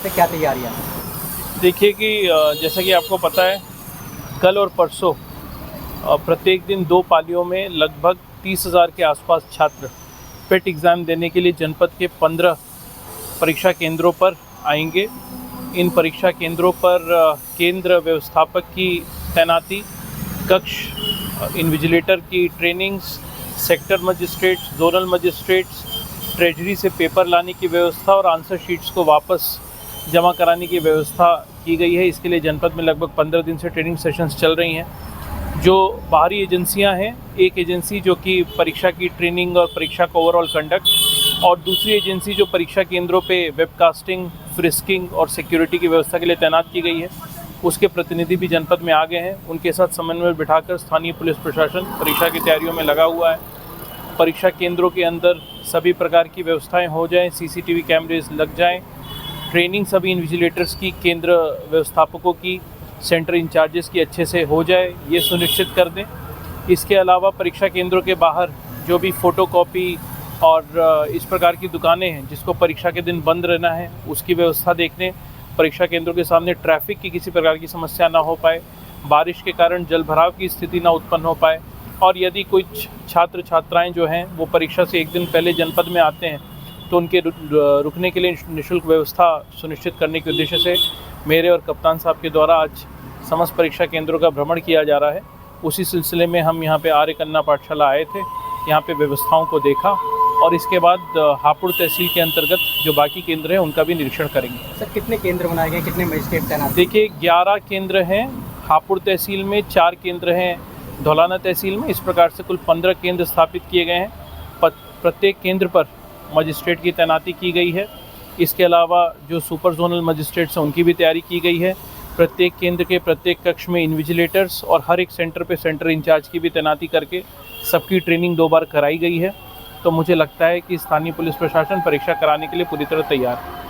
से क्या तैयारियाँ? देखिए कि जैसा कि आपको पता है, कल और परसों प्रत्येक दिन 2 पालियों में लगभग 30,000 के आसपास छात्र पेट एग्ज़ाम देने के लिए जनपद के 15 परीक्षा केंद्रों पर आएंगे। इन परीक्षा केंद्रों पर केंद्र व्यवस्थापक की तैनाती, कक्ष इन्विजिलेटर की trainings, sector magistrates, zonal magistrates, treasury से पेपर लाने की व्यवस्था और आंसर शीट्स को वापस जमा कराने की व्यवस्था की गई है। इसके लिए जनपद में लगभग 15 दिन से ट्रेनिंग सेशंस चल रही हैं। जो बाहरी एजेंसियां हैं, एक एजेंसी जो कि परीक्षा की ट्रेनिंग और परीक्षा का ओवरऑल कंडक्ट, और दूसरी एजेंसी जो परीक्षा केंद्रों पे वेबकास्टिंग, फ्रिस्किंग और सिक्योरिटी की व्यवस्था के लिए तैनात की गई है, उसके प्रतिनिधि भी जनपद में आ गए हैं। उनके साथ समन्वय बिठाकर स्थानीय पुलिस प्रशासन परीक्षा की तैयारियों में लगा हुआ है। परीक्षा केंद्रों के अंदर सभी प्रकार की व्यवस्थाएं हो जाएं, सीसीटीवी कैमरेज लग जाएं, ट्रेनिंग सभी इन्विजिलेटर्स की, केंद्र व्यवस्थापकों की, सेंटर इंचार्जेस की अच्छे से हो जाए, ये सुनिश्चित कर दें। इसके अलावा परीक्षा केंद्रों के बाहर जो भी फ़ोटोकॉपी और इस प्रकार की दुकानें हैं जिसको परीक्षा के दिन बंद रहना है, उसकी व्यवस्था देख लें। परीक्षा केंद्रों के सामने ट्रैफिक की किसी प्रकार की समस्या ना हो पाए, बारिश के कारण जलभराव की स्थिति ना उत्पन्न हो पाए, और यदि कुछ छात्र छात्राएं जो हैं वो परीक्षा से एक दिन पहले जनपद में आते हैं तो उनके रुकने के लिए निःशुल्क व्यवस्था सुनिश्चित करने के उद्देश्य से मेरे और कप्तान साहब के द्वारा आज समस्त परीक्षा केंद्रों का भ्रमण किया जा रहा है। उसी सिलसिले में हम यहाँ पे आर्य कन्या पाठशाला आए थे, यहाँ पे व्यवस्थाओं को देखा और इसके बाद हापुड़ तहसील के अंतर्गत जो बाकी केंद्र हैं उनका भी निरीक्षण करेंगे। सर, कितने केंद्र बनाए गए, कितने मजिस्ट्रेट तैनात? देखिए, 11 केंद्र हैं हापुड़ तहसील में, 4 केंद्र हैं धौलाना तहसील में। इस प्रकार से कुल 15 केंद्र स्थापित किए गए हैं। प्रत्येक केंद्र पर मजिस्ट्रेट की तैनाती की गई है। इसके अलावा जो सुपर जोनल मजिस्ट्रेट्स हैं उनकी भी तैयारी की गई है। प्रत्येक केंद्र के प्रत्येक कक्ष में इन्विजिलेटर्स और हर एक सेंटर पे सेंटर इंचार्ज की भी तैनाती करके सबकी ट्रेनिंग 2 बार कराई गई है। तो मुझे लगता है कि स्थानीय पुलिस प्रशासन परीक्षा कराने के लिए पूरी तरह तैयार है।